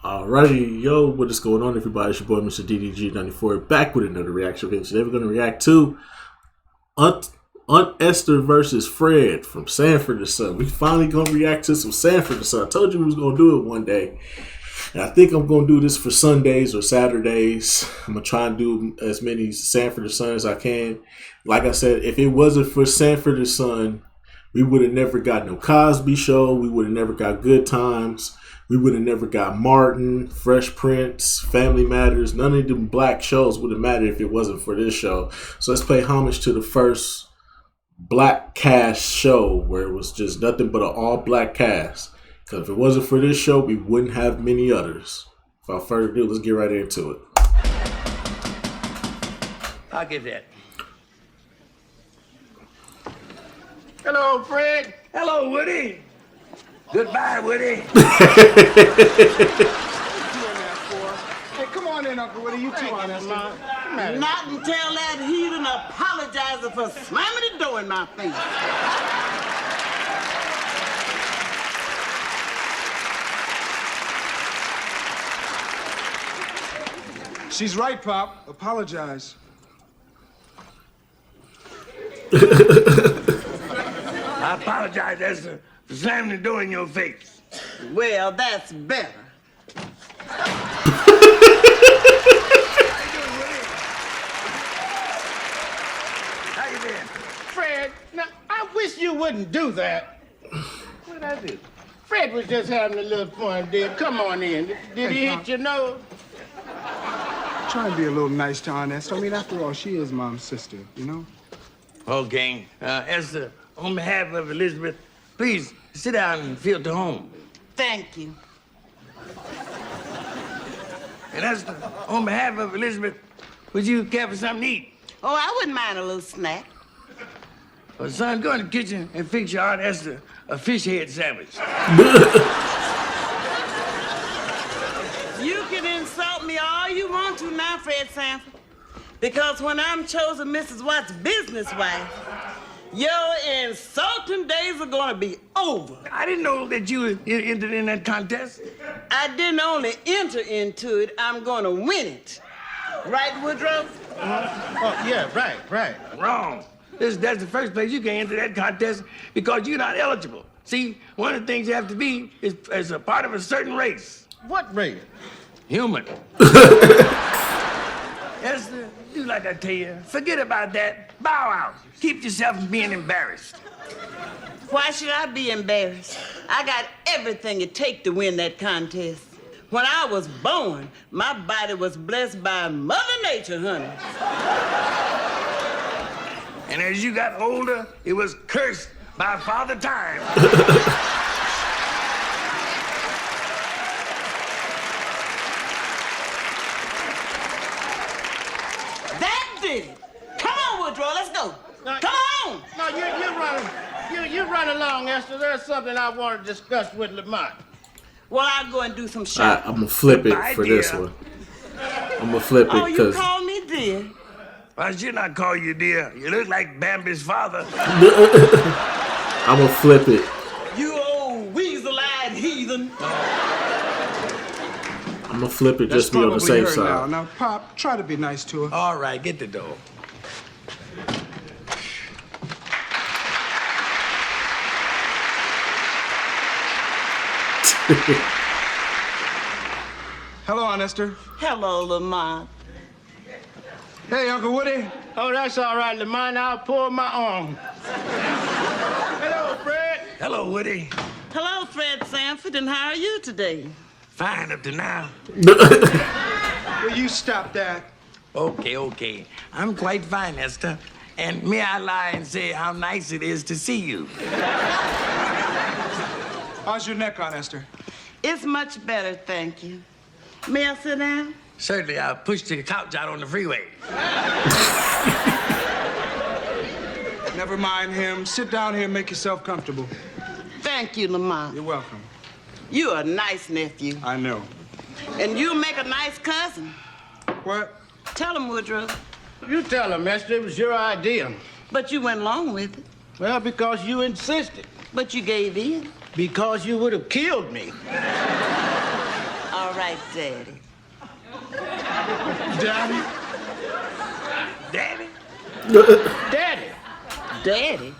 Alrighty, yo, what is going on, everybody? It's your boy, Mr. DDG94, back with another reaction video. Today we're going to react to Aunt Esther versus Fred from Sanford and Son. We finally going to react to some Sanford and Son. I told you we was going to do it one day. And I think I'm going to do this for Sundays or Saturdays. I'm going to try and do as many Sanford and Son as I can. Like I said, if it wasn't for Sanford and Son, we would have never got no Cosby Show. We would have never got Good Times. We would have never got Martin, Fresh Prince, Family Matters. None of them black shows would have mattered if it wasn't for this show. So let's pay homage to the first black cast show where it was just nothing but an all-black cast. Because if it wasn't for this show, we wouldn't have many others. Without further ado, let's get right into it. I'll get that. Hello, Fred. Hello, Woody. Goodbye, Woody. Hey, come on in, Uncle Woody. You too, on this line. Not until that heathen apologizing for slamming the door in my face. She's right, Pop. Apologize. I apologize, Esther, for slamming the door in your face. Well, that's better. How you been? Fred, now, I wish you wouldn't do that. What'd I do? Fred was just having a little fun, dear. Come on in. Did he hit your nose? Try and be a little nice to Aunt Esther. I mean, after all, she is Mom's sister, you know? Okay. Esther, on behalf of Elizabeth, please sit down and feel to home. Thank you. And Esther, on behalf of Elizabeth, would you care for something to eat? Oh, I wouldn't mind a little snack. Well, son, go in the kitchen and fix your Aunt Esther a fish head sandwich. You can insult me all you want to now, Fred Sanford. Because when I'm chosen Mrs. Watts' business wife, your insulting days are gonna be over. I didn't know that you entered in that contest. I didn't only enter into it, I'm gonna win it. Right, Woodrow? Oh, yeah, right. Wrong. That's the first place you can enter that contest because you're not eligible. See, one of the things you have to be is a part of a certain race. What race? Human. Esther, do like I tell you. Forget about that. Bow out. Keep yourself from being embarrassed. Why should I be embarrassed? I got everything it takes to win that contest. When I was born, my body was blessed by Mother Nature, honey. And as you got older, it was cursed by Father Time. That did it. Come on, Woodrow, let's go. No, Come on. No, you run along, Esther. There's something I want to discuss with Lamont. Well, I'll go and do some Alright, shopping. I'm going to flip it Goodbye, for this dear. one. I'm going to flip it Oh, you because call me dear? I should not call you dear. You look like Bambi's father. I'm going to flip it. You old weasel-eyed heathen. I'm going to flip it That's just to be on the probably safe her side. Now, Pop, try to be nice to her. All right, get the door. Hello, Aunt Esther. Hello, Lamont. Hey, Uncle Woody. Oh, that's all right, Lamont. I'll pull my arm. Hello, Fred. Hello, Woody. Hello, Fred Sanford, and how are you today? Fine up to now. Will you stop that? Okay. I'm quite fine, Esther. And may I lie and say how nice it is to see you? How's your neck, Aunt Esther? It's much better, thank you. May I sit down? Certainly, I pushed the couch out on the freeway. Never mind him. Sit down here and make yourself comfortable. Thank you, Lamont. You're welcome. You're a nice nephew. I know. And you make a nice cousin. What? Tell him, Woodrow. You tell him, Esther, it was your idea. But you went along with it. Well, because you insisted. But you gave in. Because you would have killed me. All right, right, Daddy. Daddy? Daddy? Daddy? Daddy?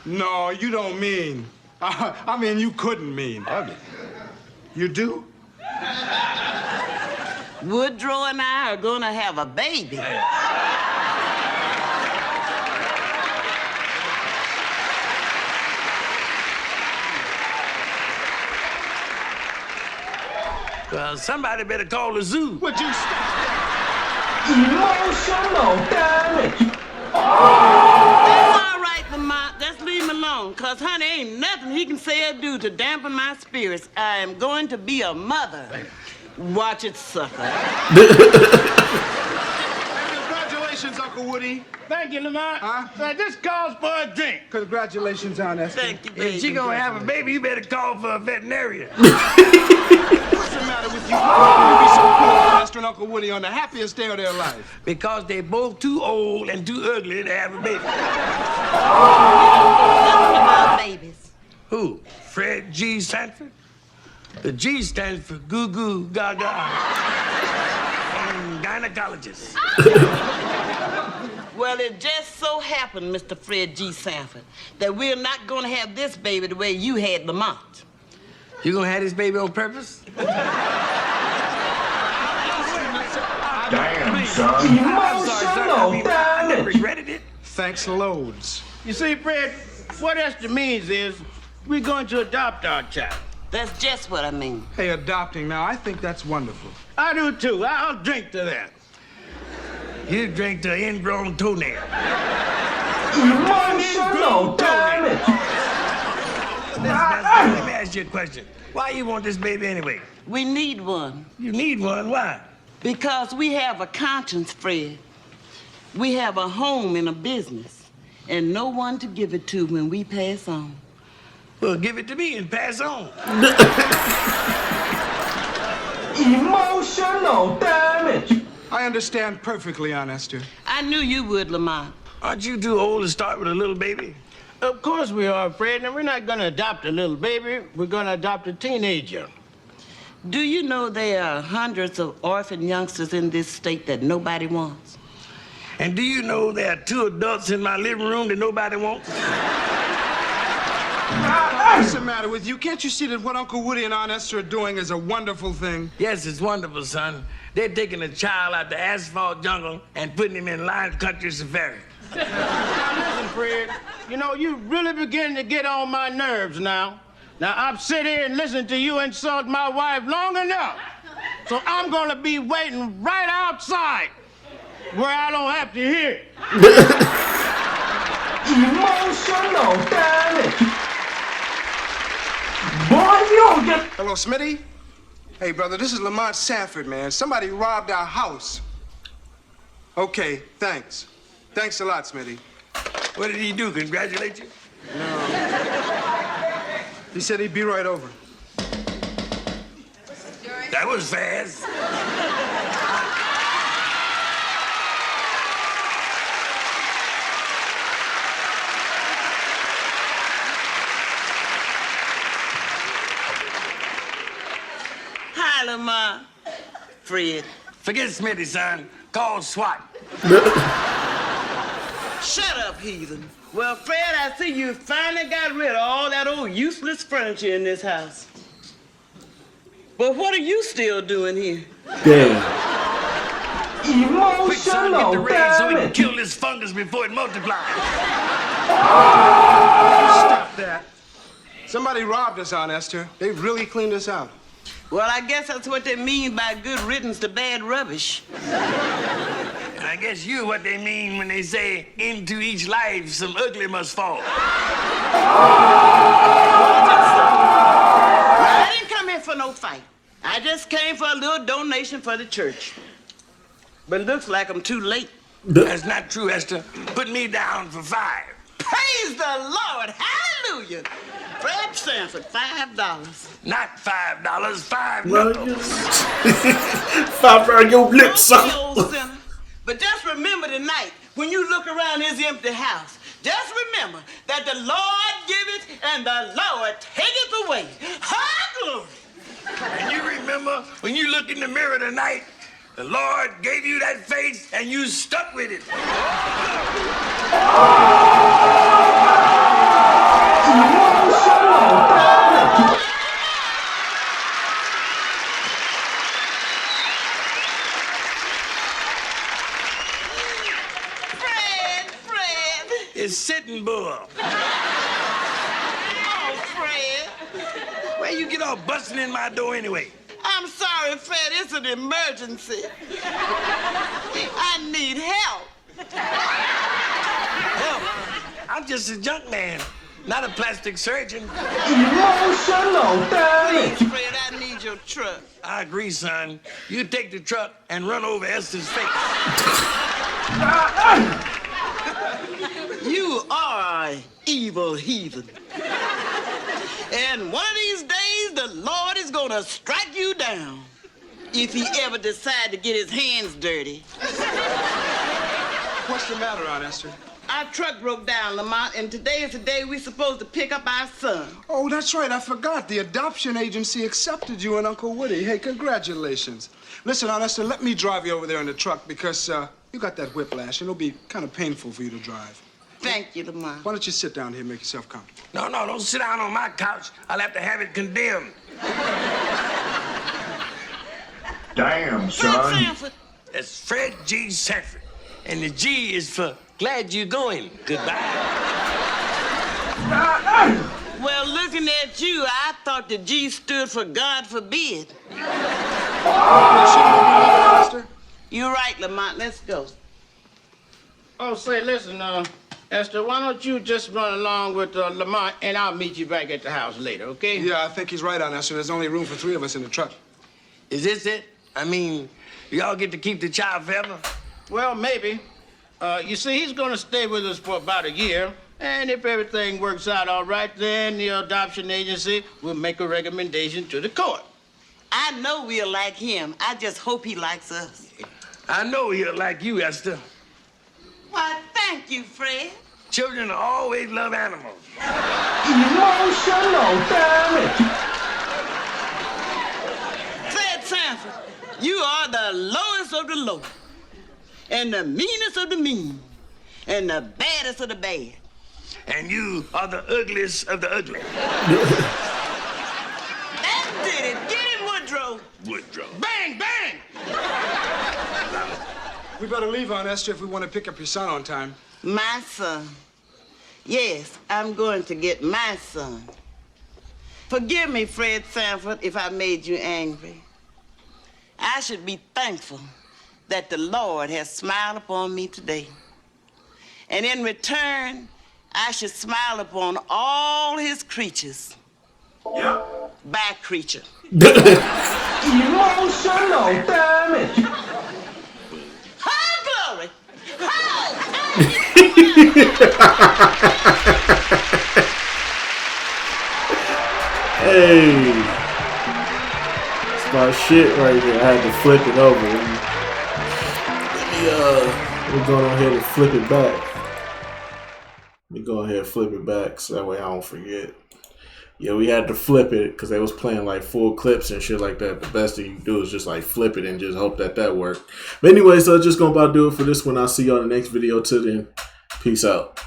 No, you don't mean. I mean, you couldn't mean. Ugly. You do? Woodrow and I are gonna have a baby. Well, somebody better call the zoo. Would you stop? Emotional damage. That's all right, Lamont. Just leave him alone. Cause, honey, ain't nothing he can say or do to dampen my spirits. I am going to be a mother. Watch it suffer. Congratulations, Uncle Woody. Thank you, Lamont. Huh? Now, this calls for a drink. Congratulations, Aunt Esther. Thank you, baby. If she gonna have a baby, you better call for a veterinarian. What's the matter with you? How can you be so cool, Aunt Esther and Uncle Woody, on the happiest day of their life? Because they both too old and too ugly to have a baby. Nothing about babies. Who? Fred G. Sanford? The G stands for Goo Goo Gaga. And gynecologist. Well, it just so happened, Mr. Fred G. Sanford, that we're not gonna have this baby the way you had Lamont. You gonna have this baby on purpose? Damn, son. I'm sorry, sir. I never regretted it. Thanks loads. You see, Fred, what Esther means is we're going to adopt our child. That's just what I mean. Hey, adopting now, I think that's wonderful. I do, too. I'll drink to that. You drink the ingrown toenail. Emotional damage. Let me ask you a question. Why you want this baby anyway? We need one. You need one. Why? Because we have a conscience, Fred. We have a home and a business, and no one to give it to when we pass on. Well, give it to me and pass on. Emotional damage. I understand perfectly, Aunt Esther. I knew you would, Lamont. Aren't you too old to start with a little baby? Of course we are, Fred, and we're not going to adopt a little baby. We're going to adopt a teenager. Do you know there are hundreds of orphan youngsters in this state that nobody wants? And do you know there are 2 adults in my living room that nobody wants? What's the matter with you? Can't you see that what Uncle Woody and Aunt Esther are doing is a wonderful thing? Yes, it's wonderful, son. They're taking a child out the asphalt jungle and putting him in Lion Country Safari. Now, listen, Fred, you know, you really begin to get on my nerves now. Now, I've sit here and listened to you insult my wife long enough. So I'm going to be waiting right outside where I don't have to hear it. Emotional damage. Boy, you don't get... Hello, Smitty? Hey, brother, this is Lamont Sanford, man. Somebody robbed our house. Okay, thanks. Thanks a lot, Smitty. What did he do, congratulate you? He said he'd be right over. That was fast. Hi, Lamont. Fred. Forget Smitty, son. Call SWAT. Shut up, heathen. Well, Fred, I see you finally got rid of all that old useless furniture in this house. But what are you still doing here? Damn. Quick, son, get the raid so we can kill this fungus before it multiplies. Stop that. Somebody robbed us, Aunt Esther. They really cleaned us out. Well, I guess that's what they mean by good riddance to bad rubbish. And I guess you're what they mean when they say, into each life some ugly must fall. I didn't come here for no fight. I just came for a little donation for the church. But it looks like I'm too late. That's not true, Esther. Put me down for 5. Praise the Lord. Hallelujah. Fred Sanford, $5. Not $5, $5 Well, knuckles. $5 for your lips, Don't be son. old sinner. But just remember tonight, when you look around this empty house, just remember that the Lord giveth and the Lord taketh away. Hallelujah. And you remember sure when you look in the mirror tonight, the Lord gave you that face and you stuck with it. Fred. It's Sitting Bull. Oh, Fred. Where you get all busting in my door anyway? I'm sorry, Fred. It's an emergency. I need help. Help. I'm just a junk man, not a plastic surgeon. Emotional damage. Please, Fred, I need your truck. I agree, son. You take the truck and run over Esther's face. You are an evil heathen. And one of these days, the Lord is gonna strike you down if he ever decide to get his hands dirty. What's the matter, Aunt Esther? Our truck broke down, Lamont, and today is the day we're supposed to pick up our son. Oh, that's right. I forgot. The adoption agency accepted you and Uncle Woody. Hey, congratulations. Listen, Aunt Esther, let me drive you over there in the truck because you got that whiplash, and it'll be kind of painful for you to drive. Thank you, Lamont. Why don't you sit down here and make yourself comfortable? No, don't sit down on my couch. I'll have to have it condemned. Damn, Fred son. Sanford. That's Fred G. Sanford. And the G is for glad you're going. Goodbye. Well, looking at you, I thought the G stood for God forbid. Esther? You're right, Lamont. Let's go. Oh, say, listen, Esther, why don't you just run along with Lamont, and I'll meet you back at the house later, okay? Yeah, I think he's right, Aunt Esther. There's only room for 3 of us in the truck. Is this it? I mean, y'all get to keep the child forever? Well, maybe. You see, he's gonna stay with us for about a year, and if everything works out all right, then the adoption agency will make a recommendation to the court. I know we'll like him. I just hope he likes us. I know he'll like you, Esther. Why, thank you, Fred. Children always love animals. Emotional damage. Fred Sanford, you are the lowest of the low, and the meanest of the mean, and the baddest of the bad. And you are the ugliest of the ugly. That did it. Get him, Woodrow. Woodrow. Bang, bang! We better leave, Aunt Esther, if we want to pick up your son on time. My son. Yes, I'm going to get my son. Forgive me, Fred Sanford, if I made you angry. I should be thankful that the Lord has smiled upon me today. And in return, I should smile upon all his creatures. Yeah. By creature. Emotional damage. High glory! High! Hey, it's my shit right there. I had to flip it over. We're going on ahead and flip it back. Let me go ahead and flip it back so that way I don't forget. Yeah, we had to flip it because they was playing like full clips and shit like that. The best thing you can do is just like flip it and just hope that worked. But anyway, so just gonna about do it for this one. I'll see y'all in the next video. Till then, peace out.